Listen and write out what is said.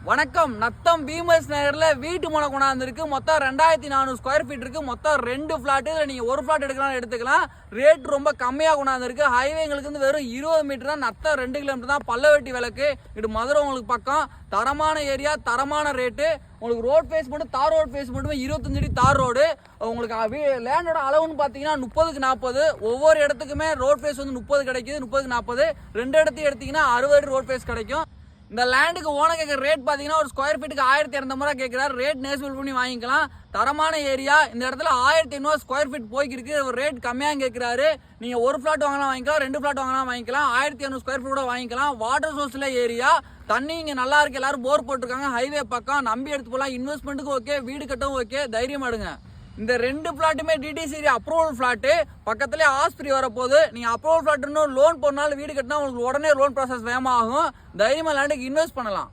வணக்கம். நத்தம் பீமஸ் நகர்ல வீட்டு மனை கொண்டாந்துருக்கு. மொத்தம் 2400 ஸ்கொயர் ஃபீட் இருக்கு. மொத்தம் 2 பிளாட். நீங்க ஒரு பிளாட் எடுத்துக்கலாம். ரேட் ரொம்ப கம்மியா கொண்டாந்துருக்கு. ஹைவேங்களுக்கு வந்து வெறும் 20 மீட்டர் தான். நத்தம் 2 கிலோமீட்டர் தான். பல்லவெட்டி விளக்கு இது மதுரை உங்களுக்கு பக்கம். தரமான ஏரியா, தரமான ரேட்டு. உங்களுக்கு ரோட் ஃபேஸ் மட்டும் தார் ரோட் ஃபேஸ் மட்டுமே 25 அடி தார் ரோடு. உங்களுக்கு லேண்டோட அளவுன்னு பார்த்தீங்கன்னா 30க்கு 40. ஒவ்வொரு இடத்துக்குமே ரோட் ஃபேஸ் வந்து 30 கிடைக்குது. 30க்கு 40. 2 இடத்தையும் எடுத்தீங்கன்னா 60 அடி ரோட் ஃபேஸ் கிடைக்கும். இந்த லேண்டுக்கு ஓனர் கேட்குற ரேட் பார்த்தீங்கன்னா ஒரு ஸ்கொயர் ஃபீட்டுக்கு 1200 ரூபா கேட்குறாரு. ரேட் நேசிபிள் பண்ணி வாங்கிக்கலாம். தரமான ஏரியா. இந்த இடத்துல 1500 ஸ்கொயர் ஃபீட் போய்க்கிருக்கு. ஒரு ரேட் கம்மியாக கேட்குறாரு. நீங்கள் ஒரு பிளாட் வாங்கலாம் வாங்கிக்கலாம், 2 பிளாட் வாங்கலாம் வாங்கிக்கலாம். 1200 ஸ்கொயர் ஃபீட் கூட வாங்கிக்கலாம். வாட்டர் சோர்ஸில் ஏரியா. தண்ணி இங்கே நல்லா இருக்கு. எல்லாரும் போர் போட்டிருக்காங்க. ஹைவே பக்கம். நம்பி எடுத்து போகலாம். இன்வெஸ்ட்மெண்ட்டுக்கு ஓகே, வீடு கட்டவும் ஓகே. தைரியமா எடுங்க. இந்த 2 பிளாட்டுமே டிடிசிரி அப்ரூவல் பிளாட்டு. பக்கத்துலேயே ஆஸ்பத்திரி வரப்போகுது. நீங்கள் அப்ரூவல் பிளாட்னு லோன் போனாலும் வீடு கட்டினா உங்களுக்கு உடனே லோன் ப்ராசஸ் வேகமாகும். தைரியமாக லேண்டுக்கு இன்வெஸ்ட் பண்ணலாம்.